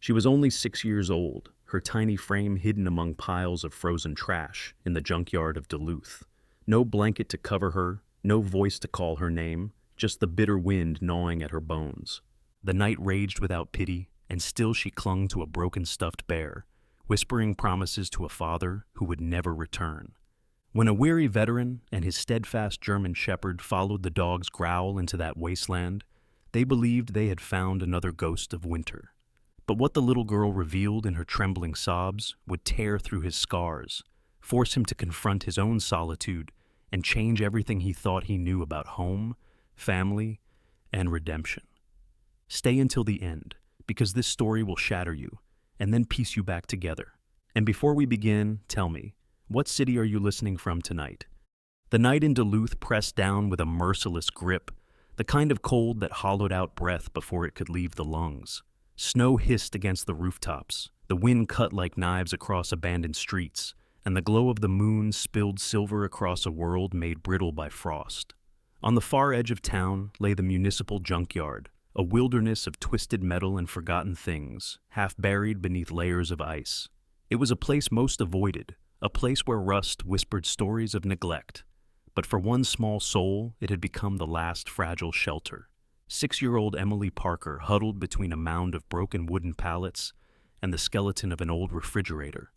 She was only 6 years old, her tiny frame hidden among piles of frozen trash in the junkyard of Duluth. No blanket to cover her, no voice to call her name, just the bitter wind gnawing at her bones. The night raged without pity, and still she clung to a broken stuffed bear, whispering promises to a father who would never return. When a weary veteran and his steadfast German shepherd followed the dog's growl into that wasteland, they believed they had found another ghost of winter. But what the little girl revealed in her trembling sobs would tear through his scars, force him to confront his own solitude, and change everything he thought he knew about home, family, and redemption. Stay until the end, because this story will shatter you, and then piece you back together. And before we begin, tell me, what city are you listening from tonight? The night in Duluth pressed down with a merciless grip, the kind of cold that hollowed out breath before it could leave the lungs. Snow hissed against the rooftops, the wind cut like knives across abandoned streets, and the glow of the moon spilled silver across a world made brittle by frost. On the far edge of town lay the municipal junkyard, a wilderness of twisted metal and forgotten things, half buried beneath layers of ice. It was a place most avoided, a place where rust whispered stories of neglect. But for one small soul, it had become the last fragile shelter. 6-year-old Emily Parker huddled between a mound of broken wooden pallets and the skeleton of an old refrigerator.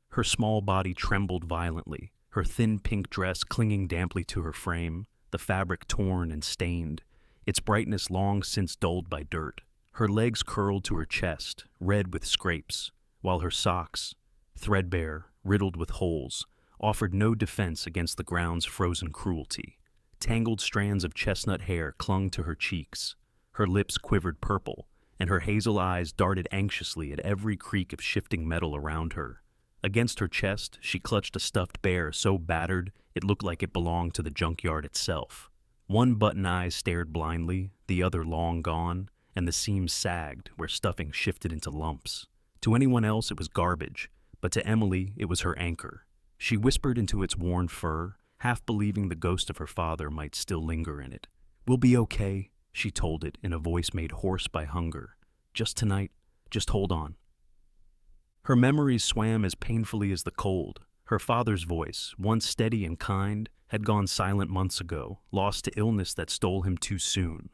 Her small body trembled violently, her thin pink dress clinging damply to her frame, the fabric torn and stained, its brightness long since dulled by dirt. Her legs curled to her chest, red with scrapes, while her socks, threadbare, riddled with holes, offered no defense against the ground's frozen cruelty. Tangled strands of chestnut hair clung to her cheeks, her lips quivered purple, and her hazel eyes darted anxiously at every creak of shifting metal around her. Against her chest, she clutched a stuffed bear so battered it looked like it belonged to the junkyard itself. One button eye stared blindly, the other long gone, and the seams sagged where stuffing shifted into lumps. To anyone else it was garbage, but to Emily it was her anchor. She whispered into its worn fur, half believing the ghost of her father might still linger in it. "We'll be okay," she told it in a voice made hoarse by hunger. "Just tonight, just hold on." Her memories swam as painfully as the cold. Her father's voice, once steady and kind, had gone silent months ago, lost to illness that stole him too soon.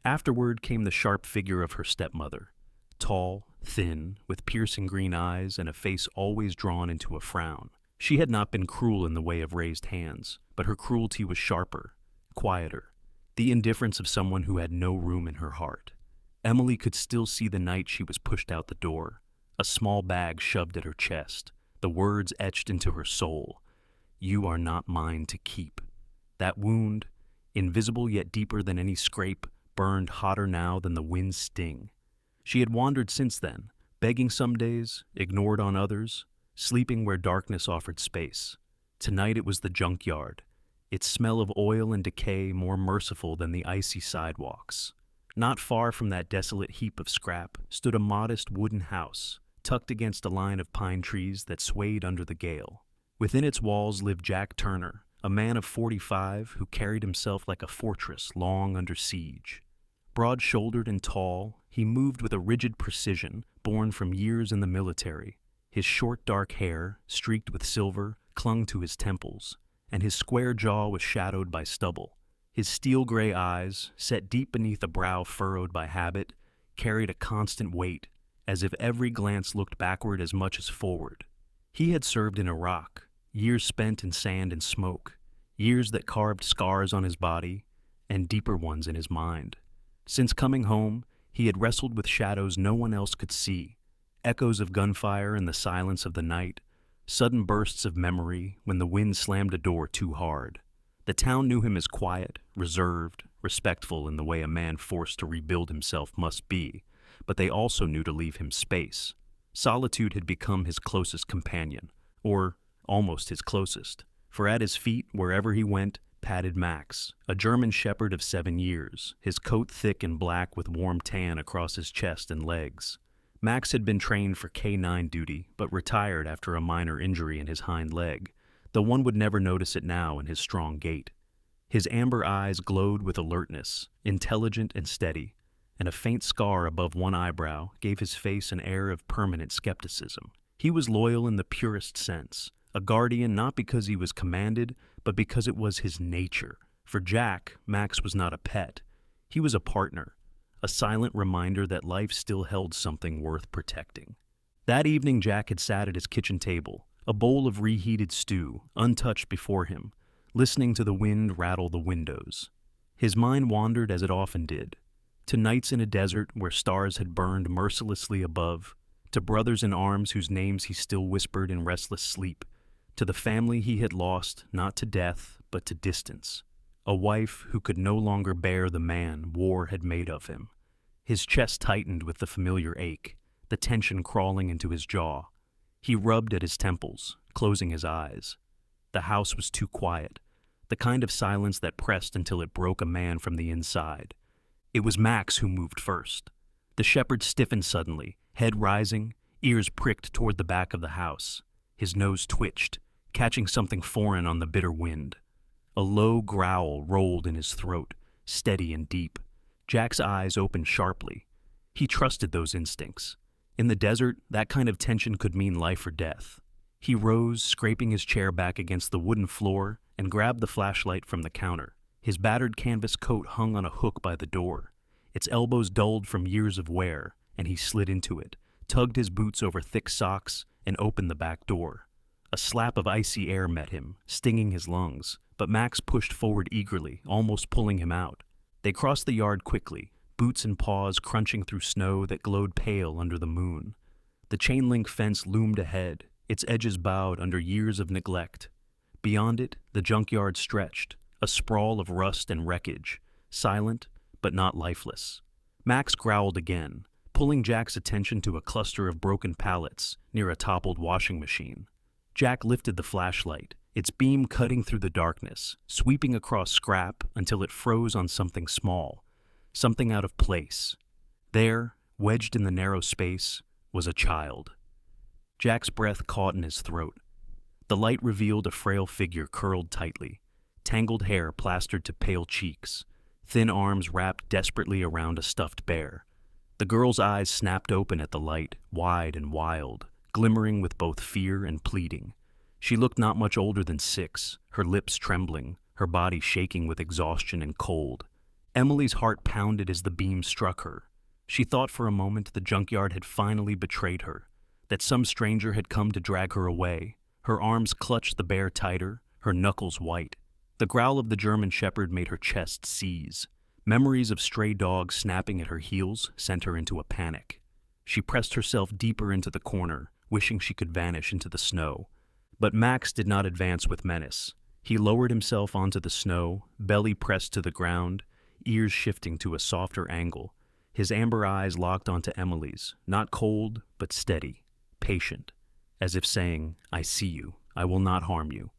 Afterward came the sharp figure of her stepmother, tall, thin, with piercing green eyes and a face always drawn into a frown. She had not been cruel in the way of raised hands, but her cruelty was sharper, quieter, the indifference of someone who had no room in her heart. Emily could still see the night she was pushed out the door, a small bag shoved at her chest, the words etched into her soul, "You are not mine to keep." That wound, invisible yet deeper than any scrape, burned hotter now than the wind's sting. She had wandered since then, begging some days, ignored on others, sleeping where darkness offered space. Tonight it was the junkyard, its smell of oil and decay more merciful than the icy sidewalks. Not far from that desolate heap of scrap stood a modest wooden house, tucked against a line of pine trees that swayed under the gale. Within its walls lived Jack Turner, a man of 45 who carried himself like a fortress long under siege. Broad-shouldered and tall, he moved with a rigid precision born from years in the military. His short dark hair, streaked with silver, clung to his temples, and his square jaw was shadowed by stubble. His steel-gray eyes, set deep beneath a brow furrowed by habit, carried a constant weight, as if every glance looked backward as much as forward. He had served in Iraq, years spent in sand and smoke, years that carved scars on his body, and deeper ones in his mind. Since coming home, he had wrestled with shadows no one else could see, echoes of gunfire in the silence of the night, sudden bursts of memory when the wind slammed a door too hard. The town knew him as quiet, reserved, respectful in the way a man forced to rebuild himself must be, but they also knew to leave him space. Solitude had become his closest companion, or almost his closest, for at his feet, wherever he went, padded Max, a German shepherd of 7 years, his coat thick and black with warm tan across his chest and legs. Max had been trained for K9 duty, but retired after a minor injury in his hind leg, though one would never notice it now in his strong gait. His amber eyes glowed with alertness, intelligent and steady, and a faint scar above one eyebrow gave his face an air of permanent skepticism. He was loyal in the purest sense, a guardian not because he was commanded, but because it was his nature. For Jack, Max was not a pet. He was a partner, a silent reminder that life still held something worth protecting. That evening, Jack had sat at his kitchen table, a bowl of reheated stew, untouched before him, listening to the wind rattle the windows. His mind wandered as it often did, to nights in a desert where stars had burned mercilessly above, to brothers in arms whose names he still whispered in restless sleep, to the family he had lost not to death but to distance, a wife who could no longer bear the man war had made of him. His chest tightened with the familiar ache, the tension crawling into his jaw. He rubbed at his temples, closing his eyes. The house was too quiet, the kind of silence that pressed until it broke a man from the inside. It was Max who moved first. The shepherd stiffened suddenly, head rising, ears pricked toward the back of the house. His nose twitched, catching something foreign on the bitter wind. A low growl rolled in his throat, steady and deep. Jack's eyes opened sharply. He trusted those instincts. In the desert, that kind of tension could mean life or death. He rose, scraping his chair back against the wooden floor, and grabbed the flashlight from the counter. His battered canvas coat hung on a hook by the door. Its elbows dulled from years of wear, and he slid into it, tugged his boots over thick socks, and opened the back door. A slap of icy air met him, stinging his lungs, but Max pushed forward eagerly, almost pulling him out. They crossed the yard quickly, boots and paws crunching through snow that glowed pale under the moon. The chain-link fence loomed ahead, its edges bowed under years of neglect. Beyond it, the junkyard stretched, a sprawl of rust and wreckage, silent but not lifeless. Max growled again, pulling Jack's attention to a cluster of broken pallets near a toppled washing machine. Jack lifted the flashlight, its beam cutting through the darkness, sweeping across scrap until it froze on something small, something out of place. There, wedged in the narrow space, was a child. Jack's breath caught in his throat. The light revealed a frail figure curled tightly, tangled hair plastered to pale cheeks, thin arms wrapped desperately around a stuffed bear. The girl's eyes snapped open at the light, wide and wild, glimmering with both fear and pleading. She looked not much older than 6, her lips trembling, her body shaking with exhaustion and cold. Emily's heart pounded as the beam struck her. She thought for a moment the junkyard had finally betrayed her, that some stranger had come to drag her away. Her arms clutched the bear tighter, her knuckles white. The growl of the German shepherd made her chest seize. Memories of stray dogs snapping at her heels sent her into a panic. She pressed herself deeper into the corner, wishing she could vanish into the snow. But Max did not advance with menace. He lowered himself onto the snow, belly pressed to the ground, ears shifting to a softer angle. His amber eyes locked onto Emily's, not cold, but steady, patient, as if saying, "I see you. I will not harm you."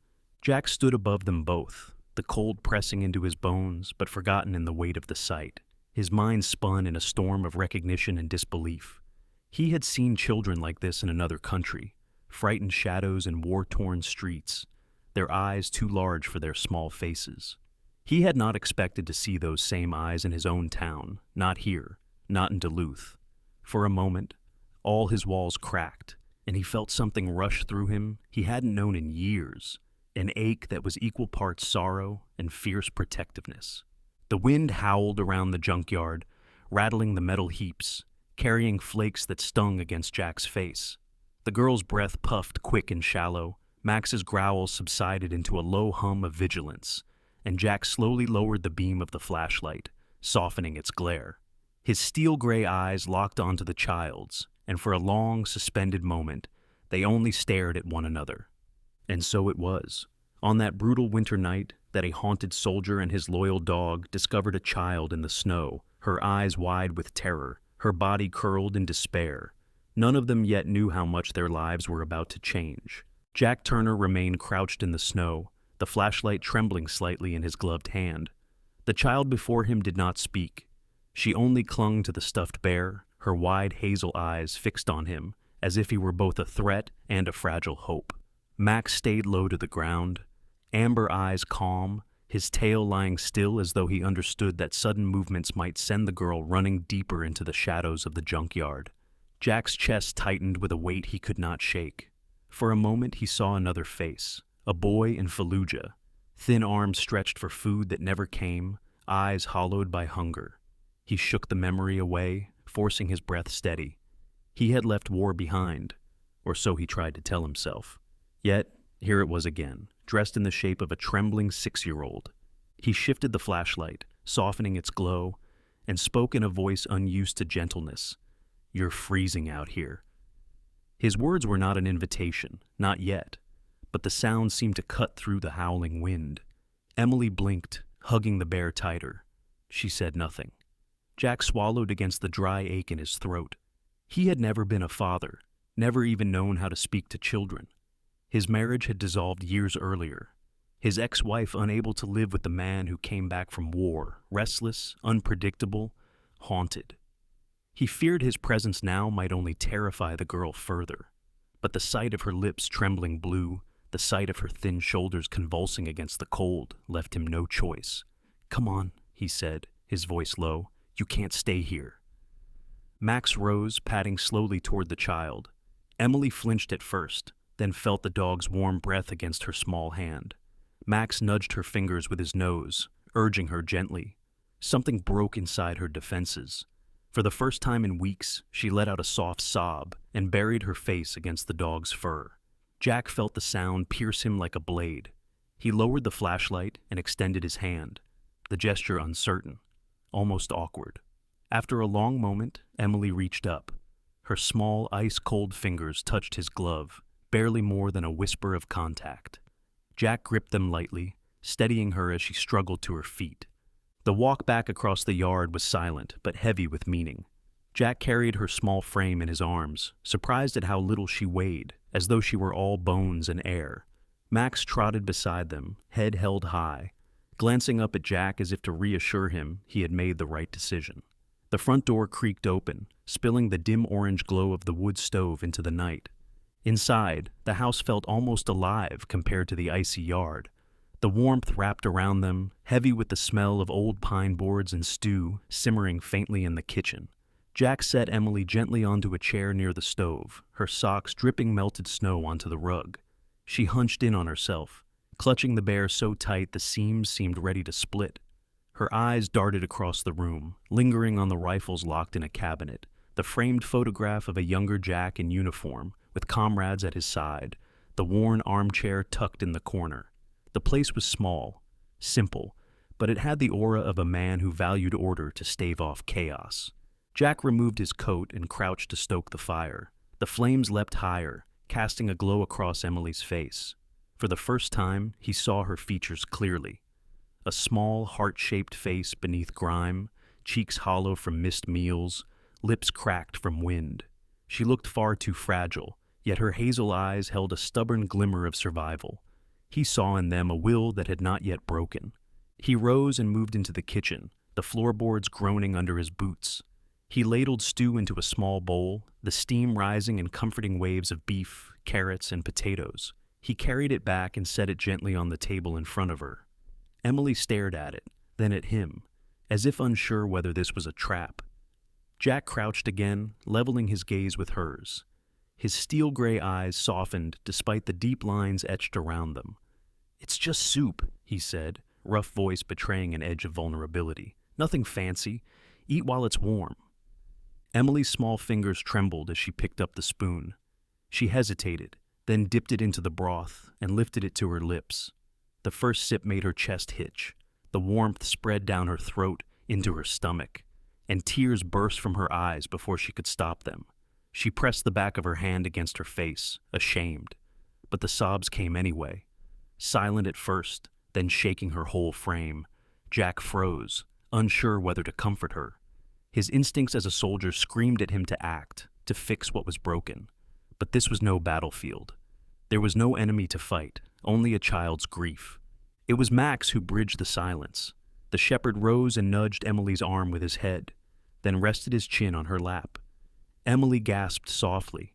Jack stood above them both, the cold pressing into his bones, but forgotten in the weight of the sight. His mind spun in a storm of recognition and disbelief. He had seen children like this in another country, frightened shadows in war-torn streets, their eyes too large for their small faces. He had not expected to see those same eyes in his own town, not here, not in Duluth. For a moment, all his walls cracked, and he felt something rush through him he hadn't known in years, an ache that was equal parts sorrow and fierce protectiveness. The wind howled around the junkyard, rattling the metal heaps, carrying flakes that stung against Jack's face. The girl's breath puffed quick and shallow. Max's growl subsided into a low hum of vigilance, and Jack slowly lowered the beam of the flashlight, softening its glare. His steel-gray eyes locked onto the child's, and for a long, suspended moment, they only stared at one another. And so it was, on that brutal winter night, that a haunted soldier and his loyal dog discovered a child in the snow, her eyes wide with terror, her body curled in despair. None of them yet knew how much their lives were about to change. Jack Turner remained crouched in the snow, the flashlight trembling slightly in his gloved hand. The child before him did not speak. She only clung to the stuffed bear, her wide hazel eyes fixed on him, as if he were both a threat and a fragile hope. Max stayed low to the ground, amber eyes calm, his tail lying still as though he understood that sudden movements might send the girl running deeper into the shadows of the junkyard. Jack's chest tightened with a weight he could not shake. For a moment he saw another face, a boy in Fallujah, thin arms stretched for food that never came, eyes hollowed by hunger. He shook the memory away, forcing his breath steady. He had left war behind, or so he tried to tell himself. Yet, here it was again, dressed in the shape of a trembling 6-year-old. He shifted the flashlight, softening its glow, and spoke in a voice unused to gentleness. "You're freezing out here." His words were not an invitation, not yet, but the sound seemed to cut through the howling wind. Emily blinked, hugging the bear tighter. She said nothing. Jack swallowed against the dry ache in his throat. He had never been a father, never even known how to speak to children. His marriage had dissolved years earlier. His ex-wife unable to live with the man who came back from war, restless, unpredictable, haunted. He feared his presence now might only terrify the girl further. But the sight of her lips trembling blue, the sight of her thin shoulders convulsing against the cold, left him no choice. "Come on," he said, his voice low. "You can't stay here." Max rose, padding slowly toward the child. Emily flinched at first, then felt the dog's warm breath against her small hand. Max nudged her fingers with his nose, urging her gently. Something broke inside her defenses. For the first time in weeks, she let out a soft sob and buried her face against the dog's fur. Jack felt the sound pierce him like a blade. He lowered the flashlight and extended his hand, the gesture uncertain, almost awkward. After a long moment, Emily reached up. Her small, ice-cold fingers touched his glove, barely more than a whisper of contact. Jack gripped them lightly, steadying her as she struggled to her feet. The walk back across the yard was silent, but heavy with meaning. Jack carried her small frame in his arms, surprised at how little she weighed, as though she were all bones and air. Max trotted beside them, head held high, glancing up at Jack as if to reassure him he had made the right decision. The front door creaked open, spilling the dim orange glow of the wood stove into the night. Inside, the house felt almost alive compared to the icy yard. The warmth wrapped around them, heavy with the smell of old pine boards and stew simmering faintly in the kitchen. Jack set Emily gently onto a chair near the stove, her socks dripping melted snow onto the rug. She hunched in on herself, clutching the bear so tight the seams seemed ready to split. Her eyes darted across the room, lingering on the rifles locked in a cabinet, the framed photograph of a younger Jack in uniform, with comrades at his side, the worn armchair tucked in the corner. The place was small, simple, but it had the aura of a man who valued order to stave off chaos. Jack removed his coat and crouched to stoke the fire. The flames leapt higher, casting a glow across Emily's face. For the first time, he saw her features clearly. A small, heart-shaped face beneath grime, cheeks hollow from missed meals, lips cracked from wind. She looked far too fragile, yet her hazel eyes held a stubborn glimmer of survival. He saw in them a will that had not yet broken. He rose and moved into the kitchen, the floorboards groaning under his boots. He ladled stew into a small bowl, the steam rising in comforting waves of beef, carrots, and potatoes. He carried it back and set it gently on the table in front of her. Emily stared at it, then at him, as if unsure whether this was a trap. Jack crouched again, leveling his gaze with hers. His steel-gray eyes softened despite the deep lines etched around them. "It's just soup," he said, rough voice betraying an edge of vulnerability. "Nothing fancy. Eat while it's warm." Emily's small fingers trembled as she picked up the spoon. She hesitated, then dipped it into the broth and lifted it to her lips. The first sip made her chest hitch. The warmth spread down her throat into her stomach, and tears burst from her eyes before she could stop them. She pressed the back of her hand against her face, ashamed. But the sobs came anyway. Silent at first, then shaking her whole frame. Jack froze, unsure whether to comfort her. His instincts as a soldier screamed at him to act, to fix what was broken. But this was no battlefield. There was no enemy to fight, only a child's grief. It was Max who bridged the silence. The shepherd rose and nudged Emily's arm with his head, then rested his chin on her lap. Emily gasped softly,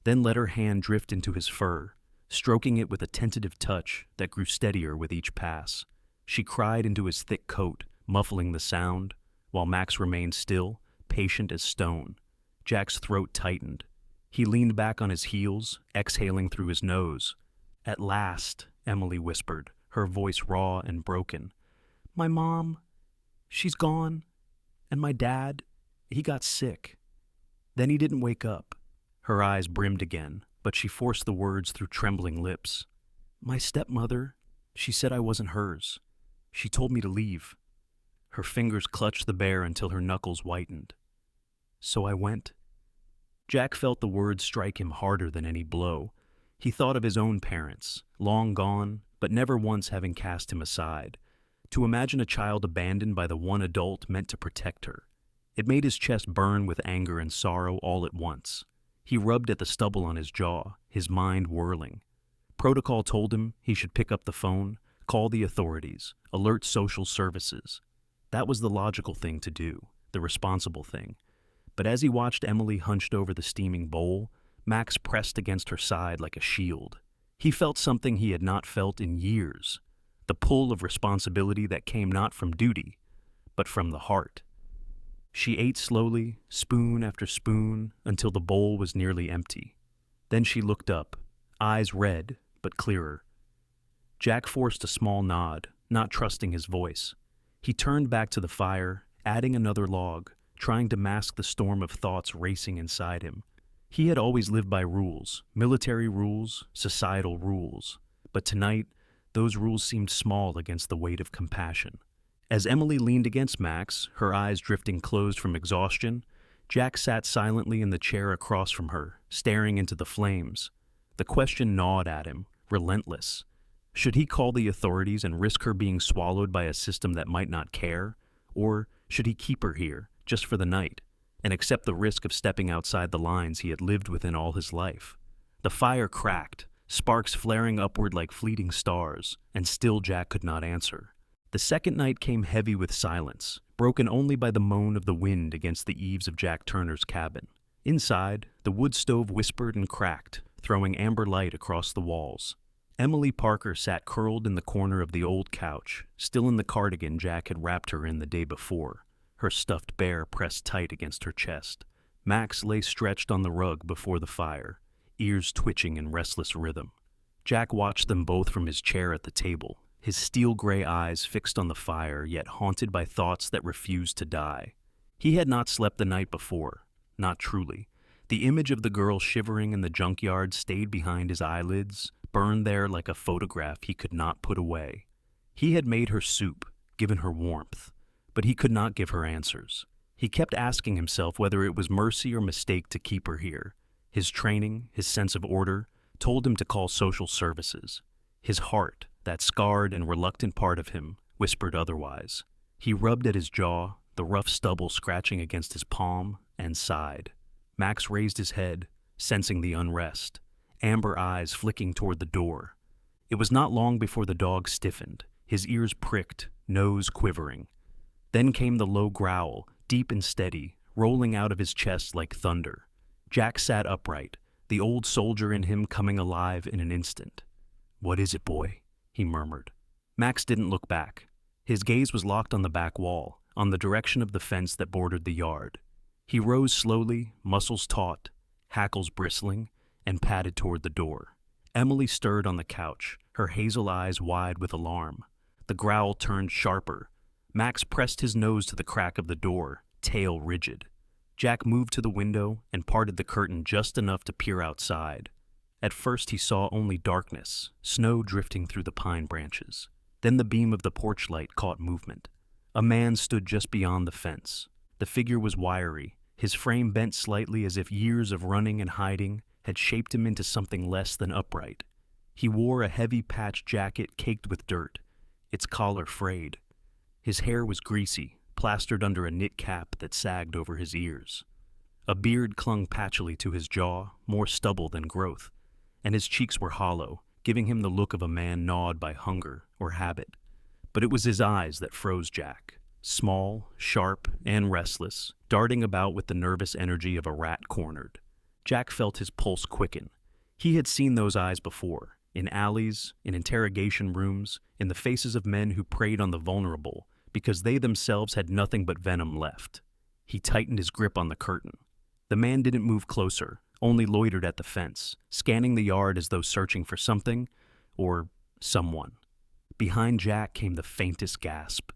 then let her hand drift into his fur, stroking it with a tentative touch that grew steadier with each pass. She cried into his thick coat, muffling the sound, while Max remained still, patient as stone. Jack's throat tightened. He leaned back on his heels, exhaling through his nose. "At last," Emily whispered, her voice raw and broken. "My mom, she's gone. And my dad, he got sick." Then he didn't wake up. Her eyes brimmed again, but she forced the words through trembling lips. "My stepmother, she said I wasn't hers. She told me to leave." Her fingers clutched the bear until her knuckles whitened. "So I went." Jack felt the words strike him harder than any blow. He thought of his own parents, long gone, but never once having cast him aside. To imagine a child abandoned by the one adult meant to protect her. It made his chest burn with anger and sorrow all at once. He rubbed at the stubble on his jaw, his mind whirling. Protocol told him he should pick up the phone, call the authorities, alert social services. That was the logical thing to do, the responsible thing. But as he watched Emily hunched over the steaming bowl, Max pressed against her side like a shield. He felt something he had not felt in years, the pull of responsibility that came not from duty, but from the heart. She ate slowly, spoon after spoon, until the bowl was nearly empty. Then she looked up, eyes red, but clearer. Jack forced a small nod, not trusting his voice. He turned back to the fire, adding another log, trying to mask the storm of thoughts racing inside him. He had always lived by rules, military rules, societal rules. But tonight, those rules seemed small against the weight of compassion. As Emily leaned against Max, her eyes drifting closed from exhaustion, Jack sat silently in the chair across from her, staring into the flames. The question gnawed at him, relentless. Should he call the authorities and risk her being swallowed by a system that might not care? Or should he keep her here, just for the night, and accept the risk of stepping outside the lines he had lived within all his life? The fire cracked, sparks flaring upward like fleeting stars, and still Jack could not answer. The second night came heavy with silence, broken only by the moan of the wind against the eaves of Jack Turner's cabin. Inside, the wood stove whispered and cracked, throwing amber light across the walls. Emily Parker sat curled in the corner of the old couch, still in the cardigan Jack had wrapped her in the day before, her stuffed bear pressed tight against her chest. Max lay stretched on the rug before the fire, ears twitching in restless rhythm. Jack watched them both from his chair at the table, his steel-gray eyes fixed on the fire, yet haunted by thoughts that refused to die. He had not slept the night before, not truly. The image of the girl shivering in the junkyard stayed behind his eyelids, burned there like a photograph he could not put away. He had made her soup, given her warmth, but he could not give her answers. He kept asking himself whether it was mercy or mistake to keep her here. His training, his sense of order, told him to call social services. His heart, that scarred and reluctant part of him, whispered otherwise. He rubbed at his jaw, the rough stubble scratching against his palm, and sighed. Max raised his head, sensing the unrest, amber eyes flicking toward the door. It was not long before the dog stiffened, his ears pricked, nose quivering. Then came the low growl, deep and steady, rolling out of his chest like thunder. Jack sat upright, the old soldier in him coming alive in an instant. "What is it, boy?" he murmured. Max didn't look back. His gaze was locked on the back wall, on the direction of the fence that bordered the yard. He rose slowly, muscles taut, hackles bristling, and padded toward the door. Emily stirred on the couch, her hazel eyes wide with alarm. The growl turned sharper. Max pressed his nose to the crack of the door, tail rigid. Jack moved to the window and parted the curtain just enough to peer outside. At first he saw only darkness, snow drifting through the pine branches. Then the beam of the porch light caught movement. A man stood just beyond the fence. The figure was wiry, his frame bent slightly as if years of running and hiding had shaped him into something less than upright. He wore a heavy patched jacket caked with dirt, its collar frayed. His hair was greasy, plastered under a knit cap that sagged over his ears. A beard clung patchily to his jaw, more stubble than growth, and his cheeks were hollow, giving him the look of a man gnawed by hunger or habit. But it was his eyes that froze Jack, small, sharp, and restless, darting about with the nervous energy of a rat cornered. Jack felt his pulse quicken. He had seen those eyes before, in alleys, in interrogation rooms, in the faces of men who preyed on the vulnerable because they themselves had nothing but venom left. He tightened his grip on the curtain. The man didn't move closer, only loitered at the fence, scanning the yard as though searching for something or someone. Behind Jack came the faintest gasp.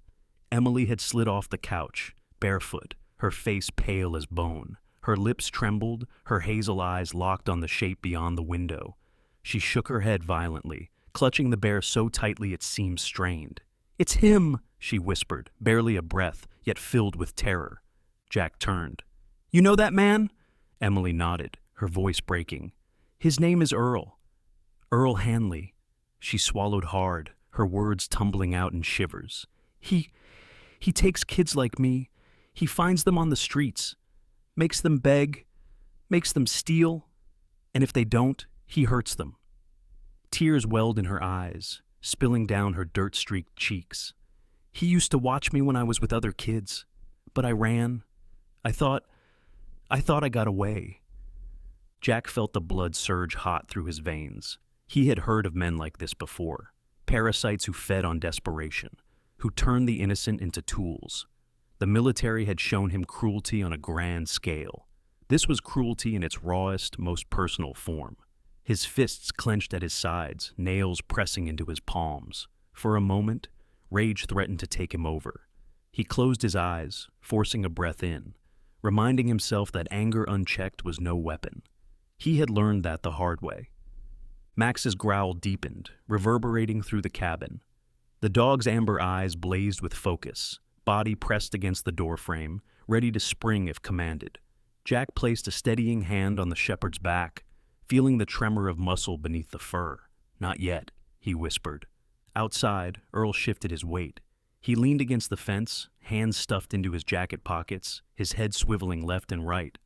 Emily had slid off the couch, barefoot, her face pale as bone. Her lips trembled, her hazel eyes locked on the shape beyond the window. She shook her head violently, clutching the bear so tightly it seemed strained. "It's him!" she whispered, barely a breath, yet filled with terror. Jack turned. "You know that man?" Emily nodded, her voice breaking. "His name is Earl. Earl Hanley." She swallowed hard, her words tumbling out in shivers. He takes kids like me. He finds them on the streets, makes them beg, makes them steal, and if they don't, he hurts them." Tears welled in her eyes, spilling down her dirt-streaked cheeks. "He used to watch me when I was with other kids, but I ran. I thought I got away." Jack felt the blood surge hot through his veins. He had heard of men like this before, parasites who fed on desperation, who turned the innocent into tools. The military had shown him cruelty on a grand scale. This was cruelty in its rawest, most personal form. His fists clenched at his sides, nails pressing into his palms. For a moment, rage threatened to take him over. He closed his eyes, forcing a breath in, reminding himself that anger unchecked was no weapon. He had learned that the hard way. Max's growl deepened, reverberating through the cabin. The dog's amber eyes blazed with focus, body pressed against the doorframe, ready to spring if commanded. Jack placed a steadying hand on the shepherd's back, feeling the tremor of muscle beneath the fur. "Not yet," he whispered. Outside, Earl shifted his weight. He leaned against the fence, hands stuffed into his jacket pockets, his head swiveling left and right.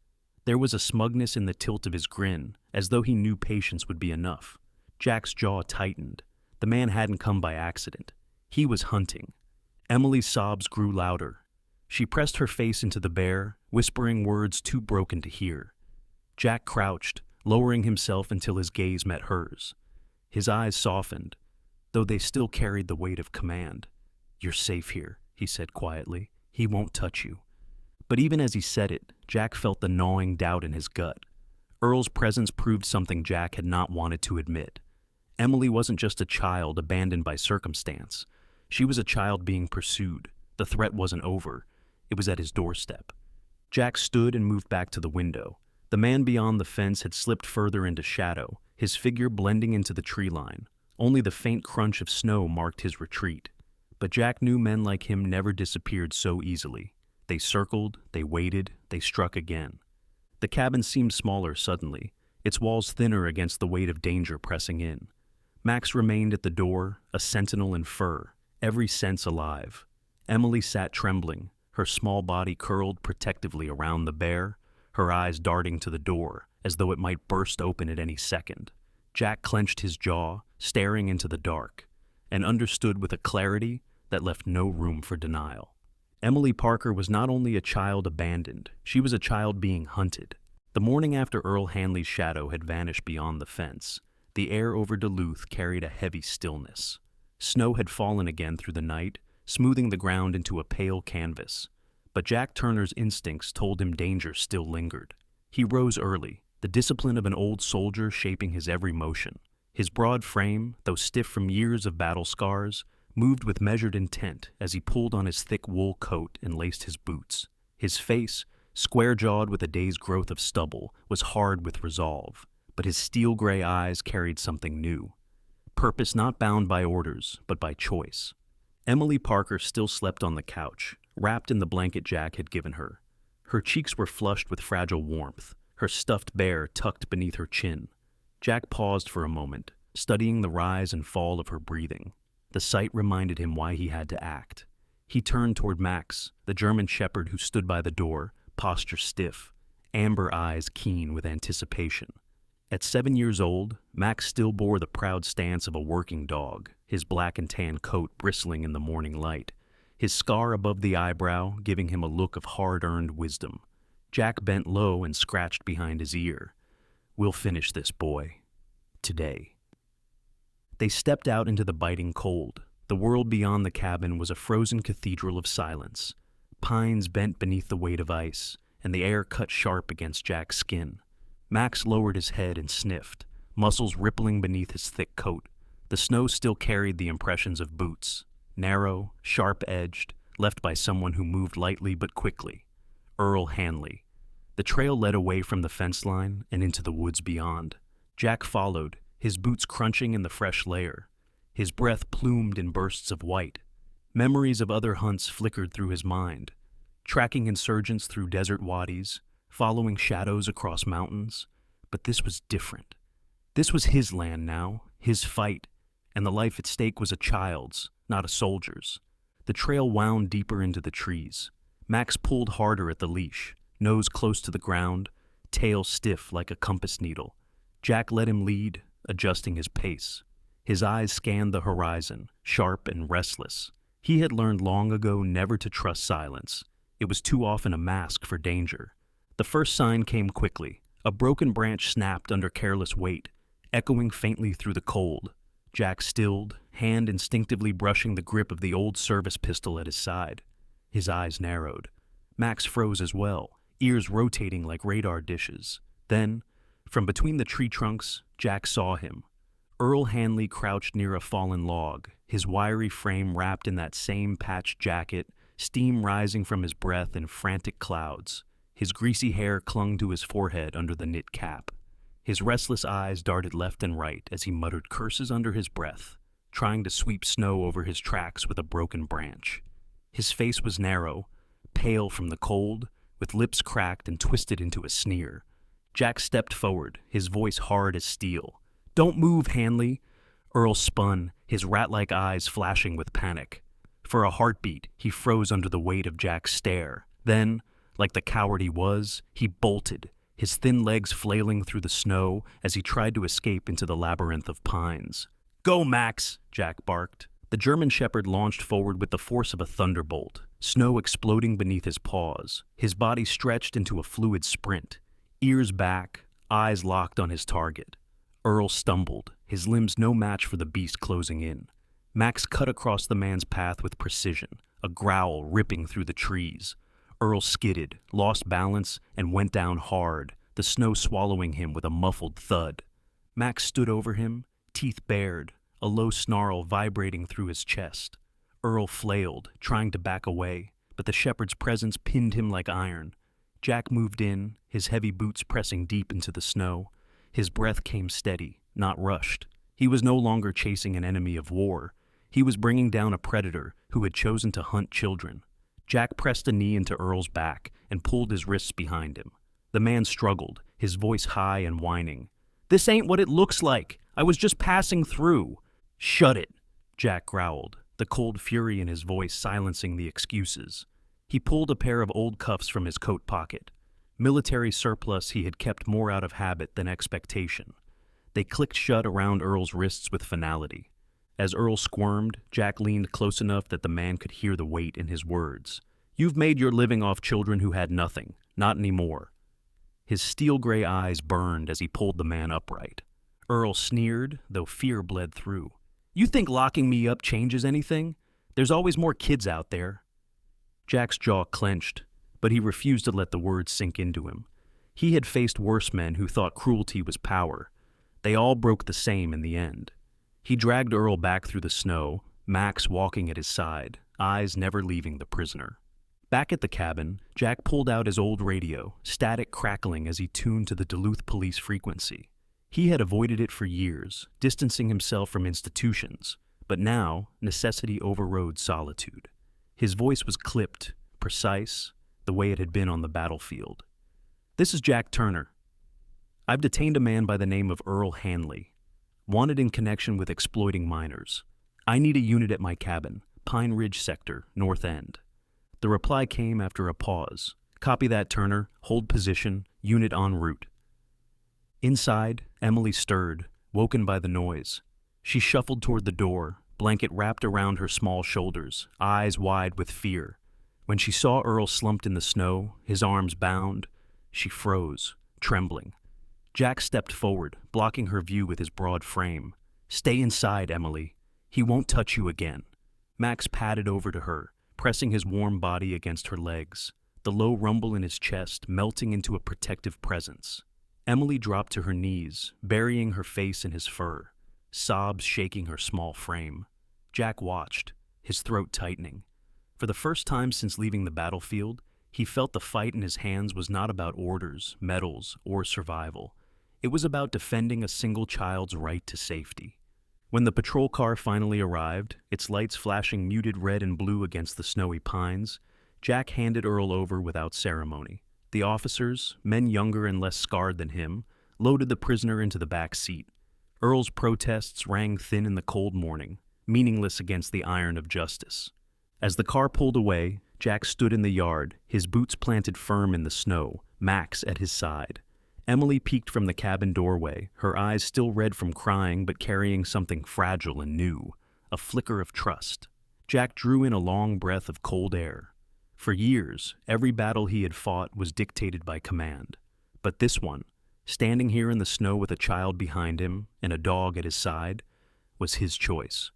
There was a smugness in the tilt of his grin, as though he knew patience would be enough. Jack's jaw tightened. The man hadn't come by accident. He was hunting. Emily's sobs grew louder. She pressed her face into the bear, whispering words too broken to hear. Jack crouched, lowering himself until his gaze met hers. His eyes softened, though they still carried the weight of command. "You're safe here," he said quietly. "He won't touch you." But even as he said it, Jack felt the gnawing doubt in his gut. Earl's presence proved something Jack had not wanted to admit. Emily wasn't just a child abandoned by circumstance. She was a child being pursued. The threat wasn't over. It was at his doorstep. Jack stood and moved back to the window. The man beyond the fence had slipped further into shadow, his figure blending into the tree line. Only the faint crunch of snow marked his retreat. But Jack knew men like him never disappeared so easily. They circled, they waited, they struck again. The cabin seemed smaller suddenly, its walls thinner against the weight of danger pressing in. Max remained at the door, a sentinel in fur, every sense alive. Emily sat trembling, her small body curled protectively around the bear, her eyes darting to the door, as though it might burst open at any second. Jack clenched his jaw, staring into the dark, and understood with a clarity that left no room for denial. Emily Parker was not only a child abandoned, she was a child being hunted. The morning after Earl Hanley's shadow had vanished beyond the fence, the air over Duluth carried a heavy stillness. Snow had fallen again through the night, smoothing the ground into a pale canvas. But Jack Turner's instincts told him danger still lingered. He rose early, the discipline of an old soldier shaping his every motion. His broad frame, though stiff from years of battle scars, moved with measured intent as he pulled on his thick wool coat and laced his boots. His face, square-jawed with a day's growth of stubble, was hard with resolve, but his steel-gray eyes carried something new. Purpose not bound by orders, but by choice. Emily Parker still slept on the couch, wrapped in the blanket Jack had given her. Her cheeks were flushed with fragile warmth, her stuffed bear tucked beneath her chin. Jack paused for a moment, studying the rise and fall of her breathing. The sight reminded him why he had to act. He turned toward Max, the German shepherd who stood by the door, posture stiff, amber eyes keen with anticipation. At 7 years old, Max still bore the proud stance of a working dog, his black and tan coat bristling in the morning light, his scar above the eyebrow giving him a look of hard-earned wisdom. Jack bent low and scratched behind his ear. "We'll finish this, boy. Today." They stepped out into the biting cold. The world beyond the cabin was a frozen cathedral of silence. Pines bent beneath the weight of ice, and the air cut sharp against Jack's skin. Max lowered his head and sniffed, muscles rippling beneath his thick coat. The snow still carried the impressions of boots, narrow, sharp-edged, left by someone who moved lightly but quickly. Earl Hanley. The trail led away from the fence line and into the woods beyond. Jack followed, his boots crunching in the fresh layer. His breath plumed in bursts of white. Memories of other hunts flickered through his mind, tracking insurgents through desert wadis, following shadows across mountains. But this was different. This was his land now, his fight, and the life at stake was a child's, not a soldier's. The trail wound deeper into the trees. Max pulled harder at the leash, nose close to the ground, tail stiff like a compass needle. Jack let him lead, adjusting his pace. His eyes scanned the horizon, sharp and restless. He had learned long ago never to trust silence. It was too often a mask for danger. The first sign came quickly. A broken branch snapped under careless weight, echoing faintly through the cold. Jack stilled, hand instinctively brushing the grip of the old service pistol at his side. His eyes narrowed. Max froze as well, ears rotating like radar dishes. Then, from between the tree trunks, Jack saw him. Earl Hanley crouched near a fallen log, his wiry frame wrapped in that same patched jacket, steam rising from his breath in frantic clouds. His greasy hair clung to his forehead under the knit cap. His restless eyes darted left and right as he muttered curses under his breath, trying to sweep snow over his tracks with a broken branch. His face was narrow, pale from the cold, with lips cracked and twisted into a sneer. Jack stepped forward, his voice hard as steel. "Don't move, Hanley!" Earl spun, his rat-like eyes flashing with panic. For a heartbeat, he froze under the weight of Jack's stare. Then, like the coward he was, he bolted, his thin legs flailing through the snow as he tried to escape into the labyrinth of pines. "Go, Max!" Jack barked. The German shepherd launched forward with the force of a thunderbolt, snow exploding beneath his paws. His body stretched into a fluid sprint, ears back, eyes locked on his target. Earl stumbled, his limbs no match for the beast closing in. Max cut across the man's path with precision, a growl ripping through the trees. Earl skidded, lost balance, and went down hard, the snow swallowing him with a muffled thud. Max stood over him, teeth bared, a low snarl vibrating through his chest. Earl flailed, trying to back away, but the shepherd's presence pinned him like iron. Jack moved in, his heavy boots pressing deep into the snow. His breath came steady, not rushed. He was no longer chasing an enemy of war. He was bringing down a predator who had chosen to hunt children. Jack pressed a knee into Earl's back and pulled his wrists behind him. The man struggled, his voice high and whining. "This ain't what it looks like. I was just passing through." "Shut it," Jack growled, the cold fury in his voice silencing the excuses. He pulled a pair of old cuffs from his coat pocket. Military surplus he had kept more out of habit than expectation. They clicked shut around Earl's wrists with finality. As Earl squirmed, Jack leaned close enough that the man could hear the weight in his words. "You've made your living off children who had nothing. Not anymore." His steel-gray eyes burned as he pulled the man upright. Earl sneered, though fear bled through. "You think locking me up changes anything? There's always more kids out there." Jack's jaw clenched, but he refused to let the words sink into him. He had faced worse men who thought cruelty was power. They all broke the same in the end. He dragged Earl back through the snow, Max walking at his side, eyes never leaving the prisoner. Back at the cabin, Jack pulled out his old radio, static crackling as he tuned to the Duluth police frequency. He had avoided it for years, distancing himself from institutions, but now necessity overrode solitude. His voice was clipped, precise, the way it had been on the battlefield. "This is Jack Turner. I've detained a man by the name of Earl Hanley, wanted in connection with exploiting minors. I need a unit at my cabin, Pine Ridge Sector, North End." The reply came after a pause. "Copy that, Turner. Hold position. Unit en route." Inside, Emily stirred, woken by the noise. She shuffled toward the door, blanket wrapped around her small shoulders, eyes wide with fear. When she saw Earl slumped in the snow, his arms bound, she froze, trembling. Jack stepped forward, blocking her view with his broad frame. "Stay inside, Emily. He won't touch you again." Max padded over to her, pressing his warm body against her legs, the low rumble in his chest melting into a protective presence. Emily dropped to her knees, burying her face in his fur, sobs shaking her small frame. Jack watched, his throat tightening. For the first time since leaving the battlefield, he felt the fight in his hands was not about orders, medals, or survival. It was about defending a single child's right to safety. When the patrol car finally arrived, its lights flashing muted red and blue against the snowy pines, Jack handed Earl over without ceremony. The officers, men younger and less scarred than him, loaded the prisoner into the back seat. Earl's protests rang thin in the cold morning, meaningless against the iron of justice. As the car pulled away, Jack stood in the yard, his boots planted firm in the snow, Max at his side. Emily peeked from the cabin doorway, her eyes still red from crying but carrying something fragile and new, a flicker of trust. Jack drew in a long breath of cold air. For years, every battle he had fought was dictated by command. But this one, standing here in the snow with a child behind him and a dog at his side, was his choice.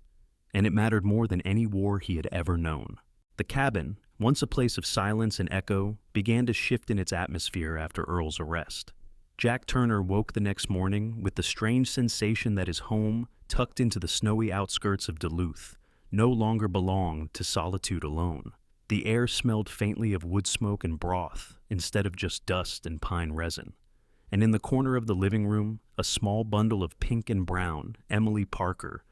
And it mattered more than any war he had ever known. The cabin, once a place of silence and echo, began to shift in its atmosphere after Earl's arrest. Jack Turner woke the next morning with the strange sensation that his home, tucked into the snowy outskirts of Duluth, no longer belonged to solitude alone. The air smelled faintly of wood smoke and broth instead of just dust and pine resin. And in the corner of the living room, a small bundle of pink and brown, Emily Parker,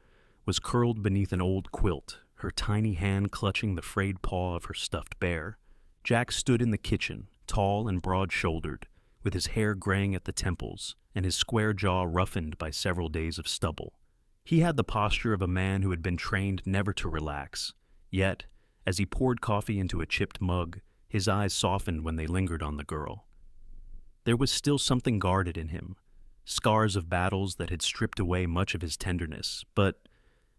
was curled beneath an old quilt, her tiny hand clutching the frayed paw of her stuffed bear. Jack stood in the kitchen, tall and broad-shouldered, with his hair graying at the temples and his square jaw roughened by several days of stubble. He had the posture of a man who had been trained never to relax. Yet, as he poured coffee into a chipped mug, his eyes softened when they lingered on the girl. There was still something guarded in him, scars of battles that had stripped away much of his tenderness, but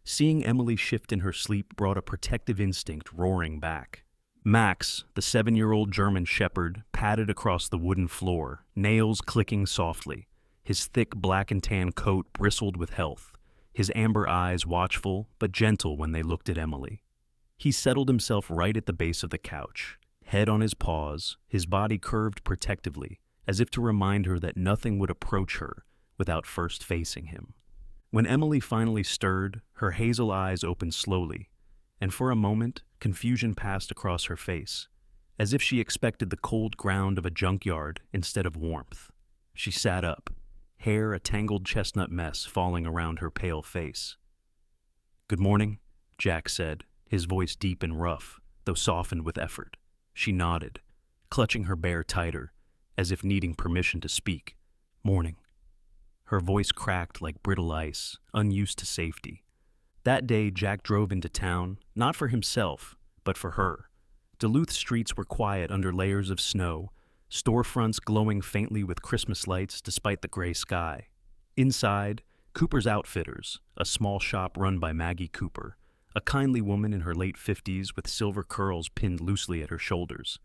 seeing Emily shift in her sleep brought a protective instinct roaring back. Max, the 7-year-old German shepherd, padded across the wooden floor, nails clicking softly. His thick black and tan coat bristled with health, his amber eyes watchful but gentle when they looked at Emily. He settled himself right at the base of the couch, head on his paws, his body curved protectively, as if to remind her that nothing would approach her without first facing him. When Emily finally stirred, her hazel eyes opened slowly, and for a moment, confusion passed across her face, as if she expected the cold ground of a junkyard instead of warmth. She sat up, hair a tangled chestnut mess falling around her pale face. "Good morning," Jack said, his voice deep and rough, though softened with effort. She nodded, clutching her bear tighter, as if needing permission to speak. "Morning." Her voice cracked like brittle ice, unused to safety. That day, Jack drove into town, not for himself, but for her. Duluth streets were quiet under layers of snow, storefronts glowing faintly with Christmas lights despite the gray sky. Inside, Cooper's Outfitters, a small shop run by Maggie Cooper, a kindly woman in her late 50s with silver curls pinned loosely at her shoulders.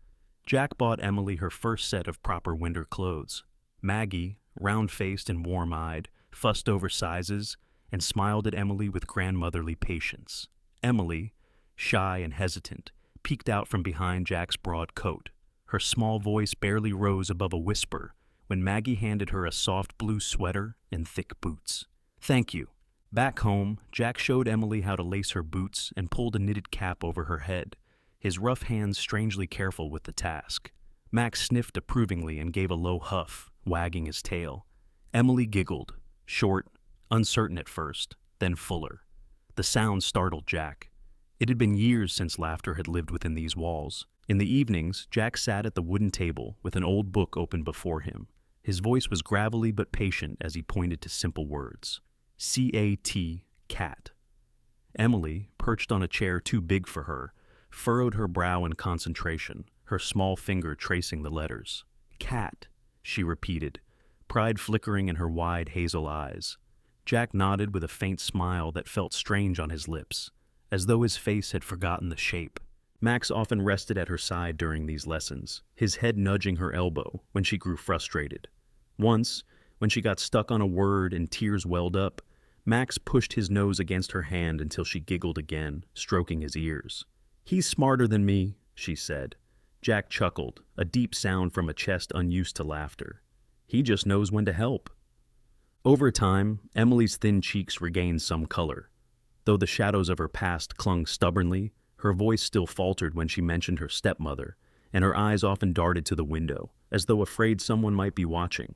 Jack bought Emily her first set of proper winter clothes. Maggie, round-faced and warm-eyed, fussed over sizes, and smiled at Emily with grandmotherly patience. Emily, shy and hesitant, peeked out from behind Jack's broad coat. Her small voice barely rose above a whisper when Maggie handed her a soft blue sweater and thick boots. "Thank you." Back home, Jack showed Emily how to lace her boots and pulled a knitted cap over her head, his rough hands strangely careful with the task. Max sniffed approvingly and gave a low huff, wagging his tail. Emily giggled, short, uncertain at first, then fuller. The sound startled Jack. It had been years since laughter had lived within these walls. In the evenings, Jack sat at the wooden table with an old book open before him. His voice was gravelly but patient as he pointed to simple words. C-A-T, cat. Emily, perched on a chair too big for her, furrowed her brow in concentration, her small finger tracing the letters. "Cat," she repeated, pride flickering in her wide hazel eyes. Jack nodded with a faint smile that felt strange on his lips, as though his face had forgotten the shape. Max often rested at her side during these lessons, his head nudging her elbow when she grew frustrated. Once, when she got stuck on a word and tears welled up, Max pushed his nose against her hand until she giggled again, stroking his ears. "He's smarter than me," she said. Jack chuckled, a deep sound from a chest unused to laughter. "He just knows when to help." Over time, Emily's thin cheeks regained some color. Though the shadows of her past clung stubbornly, her voice still faltered when she mentioned her stepmother, and her eyes often darted to the window, as though afraid someone might be watching.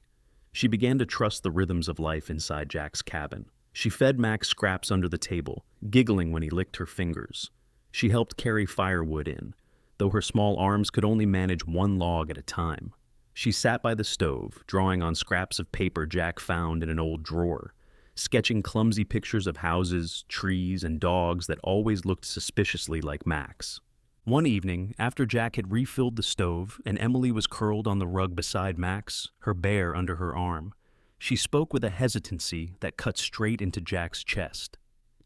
She began to trust the rhythms of life inside Jack's cabin. She fed Max scraps under the table, giggling when he licked her fingers. She helped carry firewood in, though her small arms could only manage one log at a time. She sat by the stove, drawing on scraps of paper Jack found in an old drawer, sketching clumsy pictures of houses, trees, and dogs that always looked suspiciously like Max. One evening, after Jack had refilled the stove and Emily was curled on the rug beside Max, her bear under her arm, she spoke with a hesitancy that cut straight into Jack's chest.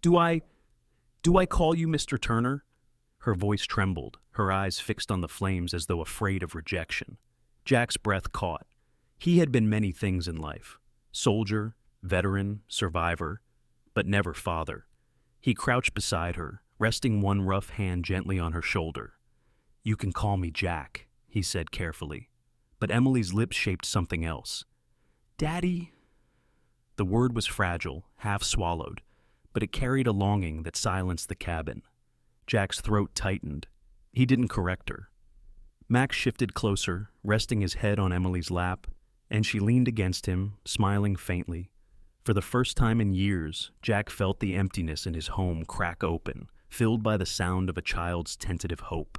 Do I call you Mr. Turner?" Her voice trembled, her eyes fixed on the flames as though afraid of rejection. Jack's breath caught. He had been many things in life: soldier, veteran, survivor, but never father. He crouched beside her, resting one rough hand gently on her shoulder. "You can call me Jack," he said carefully. But Emily's lips shaped something else. "Daddy?" The word was fragile, half swallowed, but it carried a longing that silenced the cabin. Jack's throat tightened. He didn't correct her. Max shifted closer, resting his head on Emily's lap, and she leaned against him, smiling faintly. For the first time in years, Jack felt the emptiness in his home crack open, filled by the sound of a child's tentative hope.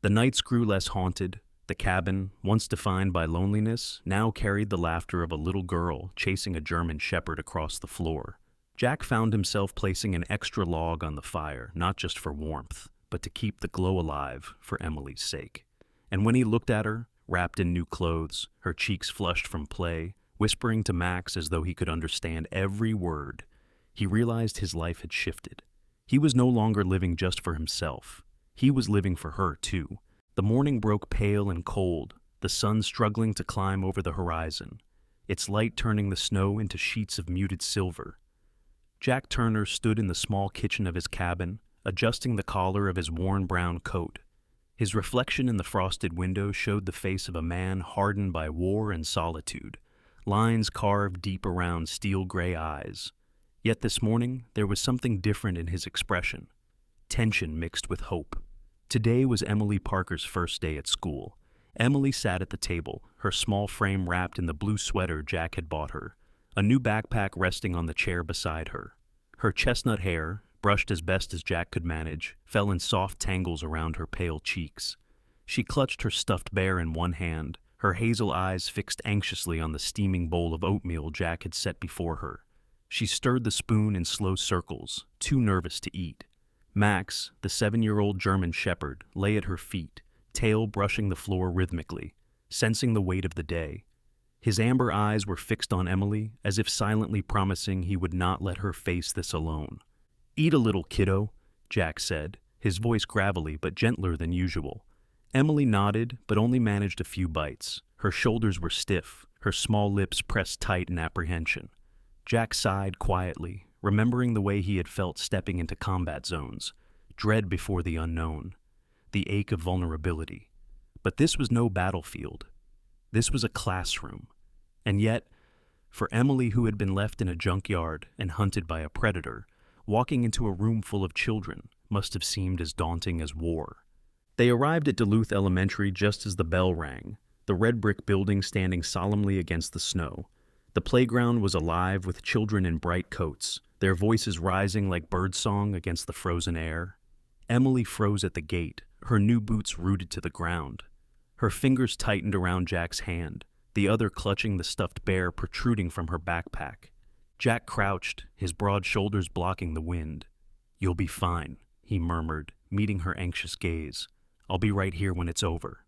The nights grew less haunted. The cabin, once defined by loneliness, now carried the laughter of a little girl chasing a German shepherd across the floor. Jack found himself placing an extra log on the fire, not just for warmth, but to keep the glow alive for Emily's sake. And when he looked at her, wrapped in new clothes, her cheeks flushed from play, whispering to Max as though he could understand every word, he realized his life had shifted. He was no longer living just for himself. He was living for her, too. The morning broke pale and cold, the sun struggling to climb over the horizon, its light turning the snow into sheets of muted silver. Jack Turner stood in the small kitchen of his cabin, adjusting the collar of his worn brown coat. His reflection in the frosted window showed the face of a man hardened by war and solitude, lines carved deep around steel-gray eyes. Yet this morning, there was something different in his expression, tension mixed with hope. Today was Emily Parker's first day at school. Emily sat at the table, her small frame wrapped in the blue sweater Jack had bought her, a new backpack resting on the chair beside her. Her chestnut hair, brushed as best as Jack could manage, fell in soft tangles around her pale cheeks. She clutched her stuffed bear in one hand, her hazel eyes fixed anxiously on the steaming bowl of oatmeal Jack had set before her. She stirred the spoon in slow circles, too nervous to eat. Max, the 7-year-old German shepherd, lay at her feet, tail brushing the floor rhythmically, sensing the weight of the day. His amber eyes were fixed on Emily, as if silently promising he would not let her face this alone. "Eat a little, kiddo," Jack said, his voice gravelly but gentler than usual. Emily nodded, but only managed a few bites. Her shoulders were stiff, her small lips pressed tight in apprehension. Jack sighed quietly, remembering the way he had felt stepping into combat zones, dread before the unknown, the ache of vulnerability. But this was no battlefield. This was a classroom. And yet, for Emily, who had been left in a junkyard and hunted by a predator, walking into a room full of children must have seemed as daunting as war. They arrived at Duluth Elementary just as the bell rang, the red brick building standing solemnly against the snow. The playground was alive with children in bright coats, their voices rising like birdsong against the frozen air. Emily froze at the gate, her new boots rooted to the ground. Her fingers tightened around Jack's hand, the other clutching the stuffed bear protruding from her backpack. Jack crouched, his broad shoulders blocking the wind. "You'll be fine," he murmured, meeting her anxious gaze. "I'll be right here when it's over."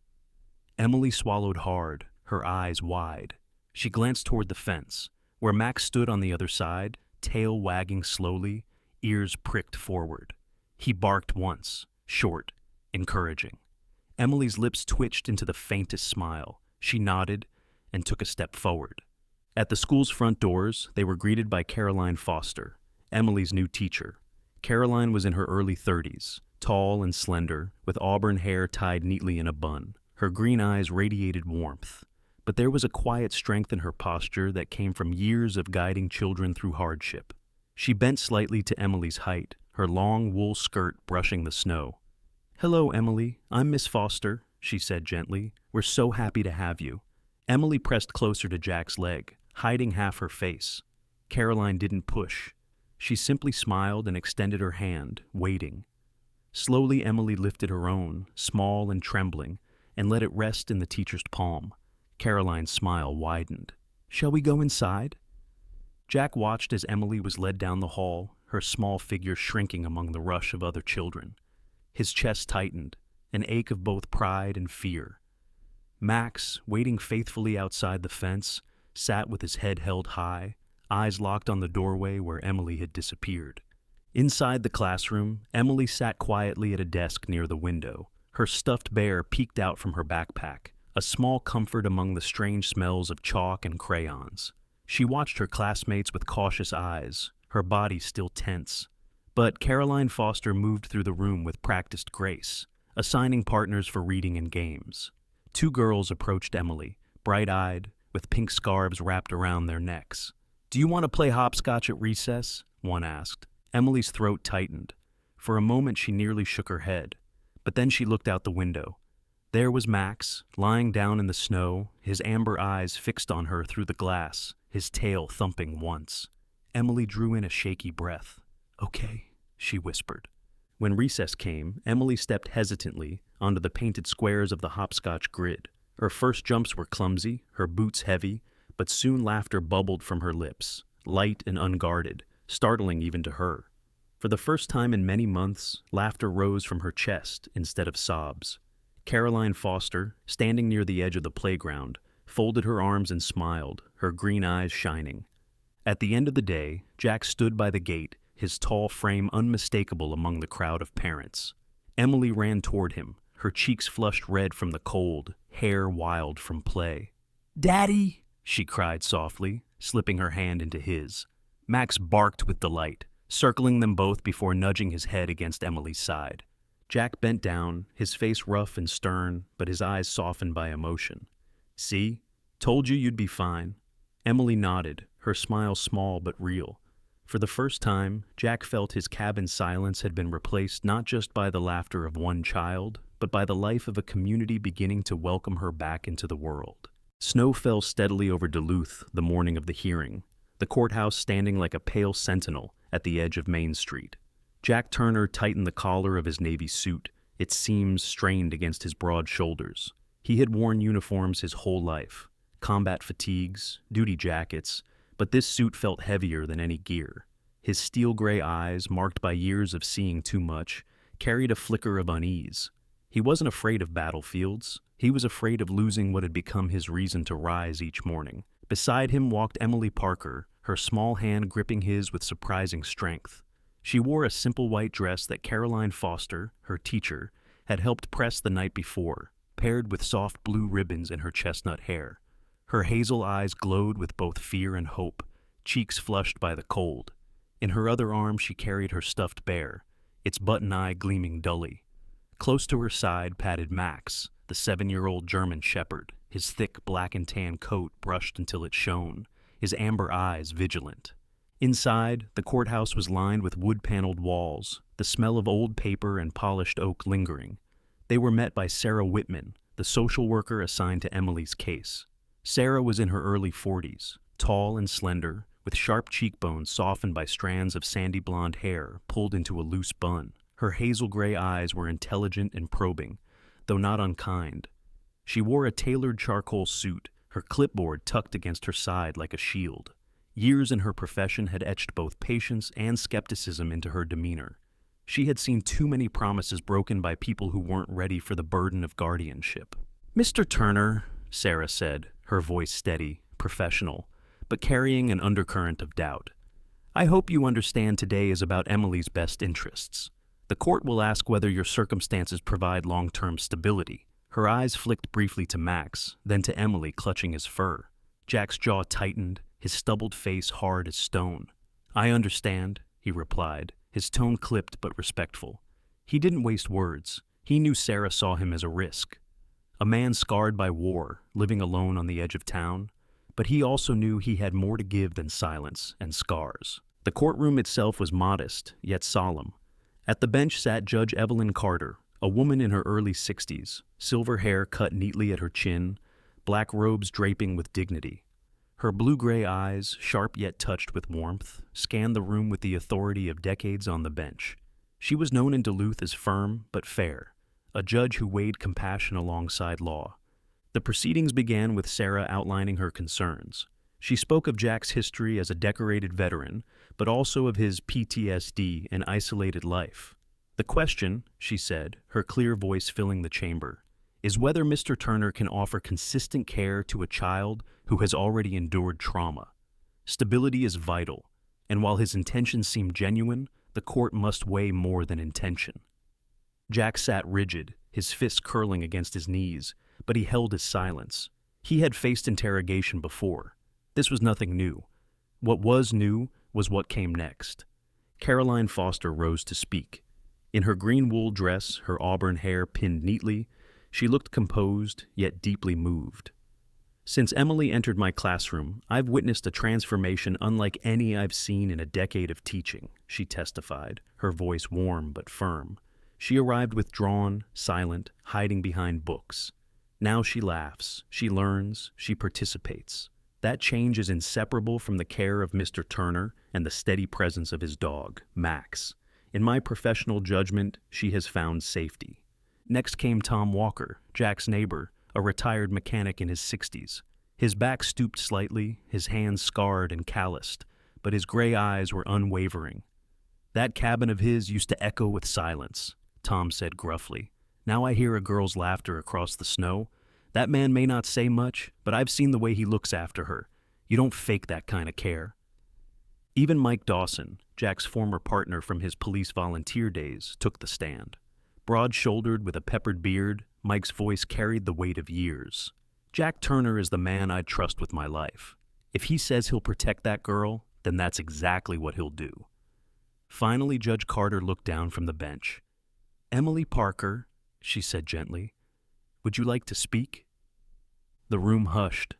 Emily swallowed hard, her eyes wide. She glanced toward the fence, where Max stood on the other side, tail wagging slowly, ears pricked forward. He barked once, short, encouraging. Emily's lips twitched into the faintest smile. She nodded and took a step forward. At the school's front doors, they were greeted by Caroline Foster, Emily's new teacher. Caroline was in her early 30s, tall and slender, with auburn hair tied neatly in a bun. Her green eyes radiated warmth, but there was a quiet strength in her posture that came from years of guiding children through hardship. She bent slightly to Emily's height, her long wool skirt brushing the snow. "Hello, Emily. I'm Miss Foster," she said gently. "We're so happy to have you." Emily pressed closer to Jack's leg, hiding half her face. Caroline didn't push. She simply smiled and extended her hand, waiting. Slowly, Emily lifted her own, small and trembling, and let it rest in the teacher's palm. Caroline's smile widened. "Shall we go inside?" Jack watched as Emily was led down the hall, her small figure shrinking among the rush of other children. His chest tightened, an ache of both pride and fear. Max, waiting faithfully outside the fence, sat with his head held high, eyes locked on the doorway where Emily had disappeared. Inside the classroom, Emily sat quietly at a desk near the window. Her stuffed bear peeked out from her backpack, a small comfort among the strange smells of chalk and crayons. She watched her classmates with cautious eyes, her body still tense. But Caroline Foster moved through the room with practiced grace, assigning partners for reading and games. Two girls approached Emily, bright-eyed, with pink scarves wrapped around their necks. "Do you want to play hopscotch at recess?" one asked. Emily's throat tightened. For a moment she nearly shook her head, but then she looked out the window. There was Max, lying down in the snow, his amber eyes fixed on her through the glass, his tail thumping once. Emily drew in a shaky breath. "Okay," she whispered. When recess came, Emily stepped hesitantly onto the painted squares of the hopscotch grid. Her first jumps were clumsy, her boots heavy, but soon laughter bubbled from her lips, light and unguarded, startling even to her. For the first time in many months, laughter rose from her chest instead of sobs. Caroline Foster, standing near the edge of the playground, folded her arms and smiled, her green eyes shining. At the end of the day, Jack stood by the gate, his tall frame unmistakable among the crowd of parents. Emily ran toward him, her cheeks flushed red from the cold, hair wild from play. "Daddy!" she cried softly, slipping her hand into his. Max barked with delight, circling them both before nudging his head against Emily's side. Jack bent down, his face rough and stern, but his eyes softened by emotion. "See? Told you you'd be fine." Emily nodded, her smile small but real. For the first time, Jack felt his cabin silence had been replaced not just by the laughter of one child, but by the life of a community beginning to welcome her back into the world. Snow fell steadily over Duluth the morning of the hearing, the courthouse standing like a pale sentinel at the edge of Main Street. Jack Turner tightened the collar of his navy suit, its seams strained against his broad shoulders. He had worn uniforms his whole life, combat fatigues, duty jackets, but this suit felt heavier than any gear. His steel-gray eyes, marked by years of seeing too much, carried a flicker of unease. He wasn't afraid of battlefields. He was afraid of losing what had become his reason to rise each morning. Beside him walked Emily Parker, her small hand gripping his with surprising strength. She wore a simple white dress that Caroline Foster, her teacher, had helped press the night before, paired with soft blue ribbons in her chestnut hair. Her hazel eyes glowed with both fear and hope, cheeks flushed by the cold. In her other arm she carried her stuffed bear, its button eye gleaming dully. Close to her side padded Max, the 7-year-old German shepherd, his thick black and tan coat brushed until it shone, his amber eyes vigilant. Inside, the courthouse was lined with wood-paneled walls, the smell of old paper and polished oak lingering. They were met by Sarah Whitman, the social worker assigned to Emily's case. Sarah was in her early 40s, tall and slender, with sharp cheekbones softened by strands of sandy blonde hair pulled into a loose bun. Her hazel-gray eyes were intelligent and probing, though not unkind. She wore a tailored charcoal suit, her clipboard tucked against her side like a shield. Years in her profession had etched both patience and skepticism into her demeanor. She had seen too many promises broken by people who weren't ready for the burden of guardianship. "Mr. Turner," Sarah said, her voice steady, professional, but carrying an undercurrent of doubt. "I hope you understand today is about Emily's best interests. The court will ask whether your circumstances provide long-term stability." Her eyes flicked briefly to Max, then to Emily clutching his fur. Jack's jaw tightened, his stubbled face hard as stone. "I understand," he replied, his tone clipped but respectful. He didn't waste words. He knew Sarah saw him as a risk. A man scarred by war, living alone on the edge of town, but he also knew he had more to give than silence and scars. The courtroom itself was modest, yet solemn. At the bench sat Judge Evelyn Carter, a woman in her early 60s, silver hair cut neatly at her chin, black robes draping with dignity. Her blue-gray eyes, sharp yet touched with warmth, scanned the room with the authority of decades on the bench. She was known in Duluth as firm but fair, a judge who weighed compassion alongside law. The proceedings began with Sarah outlining her concerns. She spoke of Jack's history as a decorated veteran, but also of his PTSD and isolated life. The question, she said, her clear voice filling the chamber, is whether Mr. Turner can offer consistent care to a child who has already endured trauma. Stability is vital, and while his intentions seem genuine, the court must weigh more than intention. Jack sat rigid, his fists curling against his knees, but he held his silence. He had faced interrogation before. This was nothing new. What was new was what came next. Caroline Foster rose to speak. In her green wool dress, her auburn hair pinned neatly, she looked composed, yet deeply moved. Since Emily entered my classroom, I've witnessed a transformation unlike any I've seen in a decade of teaching, she testified, her voice warm but firm. She arrived withdrawn, silent, hiding behind books. Now she laughs, she learns, she participates. That change is inseparable from the care of Mr. Turner and the steady presence of his dog, Max. In my professional judgment, she has found safety. Next came Tom Walker, Jack's neighbor, a retired mechanic in his 60s. His back stooped slightly, his hands scarred and calloused, but his gray eyes were unwavering. That cabin of his used to echo with silence, Tom said gruffly. Now I hear a girl's laughter across the snow. That man may not say much, but I've seen the way he looks after her. You don't fake that kind of care. Even Mike Dawson, Jack's former partner from his police volunteer days, took the stand. Broad-shouldered with a peppered beard, Mike's voice carried the weight of years. Jack Turner is the man I'd trust with my life. If he says he'll protect that girl, then that's exactly what he'll do. Finally, Judge Carter looked down from the bench. "Emily Parker," she said gently, "would you like to speak?" The room hushed.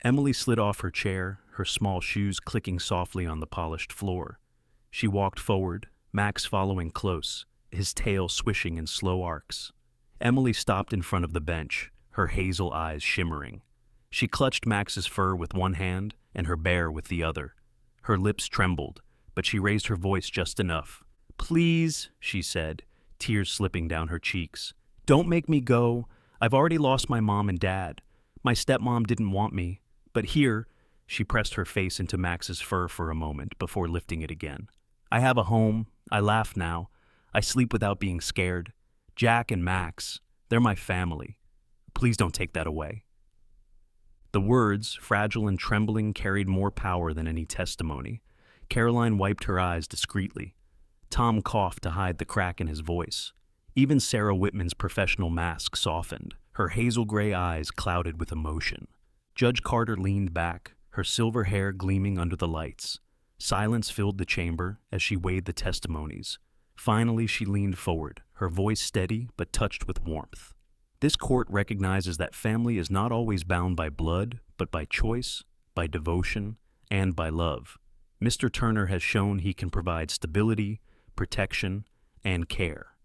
Emily slid off her chair, her small shoes clicking softly on the polished floor. She walked forward, Max following close, his tail swishing in slow arcs. Emily stopped in front of the bench, her hazel eyes shimmering. She clutched Max's fur with one hand and her bear with the other. Her lips trembled, but she raised her voice just enough. "Please," she said, tears slipping down her cheeks. "Don't make me go. I've already lost my mom and dad. My stepmom didn't want me. But here," she pressed her face into Max's fur for a moment before lifting it again. "I have a home. I laugh now. I sleep without being scared. Jack and Max, they're my family. Please don't take that away." The words, fragile and trembling, carried more power than any testimony. Caroline wiped her eyes discreetly. Tom coughed to hide the crack in his voice. Even Sarah Whitman's professional mask softened, her hazel gray eyes clouded with emotion. Judge Carter leaned back, her silver hair gleaming under the lights. Silence filled the chamber as she weighed the testimonies. Finally, she leaned forward, her voice steady but touched with warmth. This court recognizes that family is not always bound by blood, but by choice, by devotion, and by love. Mr. Turner has shown he can provide stability, protection, and care.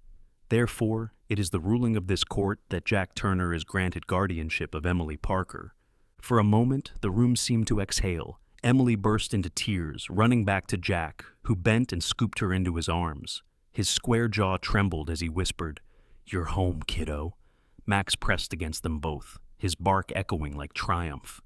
Therefore, it is the ruling of this court that Jack Turner is granted guardianship of Emily Parker. For a moment, the room seemed to exhale. Emily burst into tears, running back to Jack, who bent and scooped her into his arms. His square jaw trembled as he whispered, "You're home, kiddo." Max pressed against them both, his bark echoing like triumph.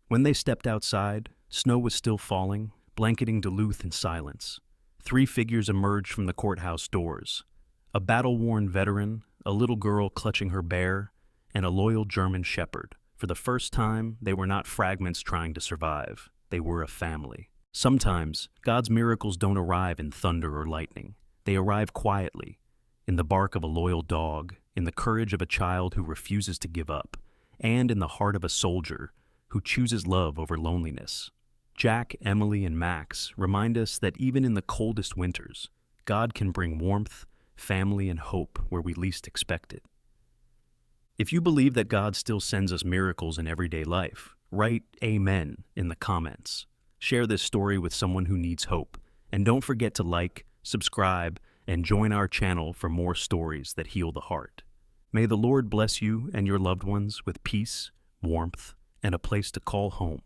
When they stepped outside, snow was still falling, blanketing Duluth in silence. 3 figures emerged from the courthouse doors. A battle-worn veteran, a little girl clutching her bear, and a loyal German shepherd. For the first time, they were not fragments trying to survive. They were a family. Sometimes, God's miracles don't arrive in thunder or lightning. They arrive quietly, in the bark of a loyal dog, in the courage of a child who refuses to give up, and in the heart of a soldier who chooses love over loneliness. Jack, Emily, and Max remind us that even in the coldest winters, God can bring warmth, family, and hope where we least expect it. If you believe that God still sends us miracles in everyday life, write Amen in the comments. Share this story with someone who needs hope. And don't forget to like, subscribe, and join our channel for more stories that heal the heart. May the Lord bless you and your loved ones with peace, warmth, and a place to call home.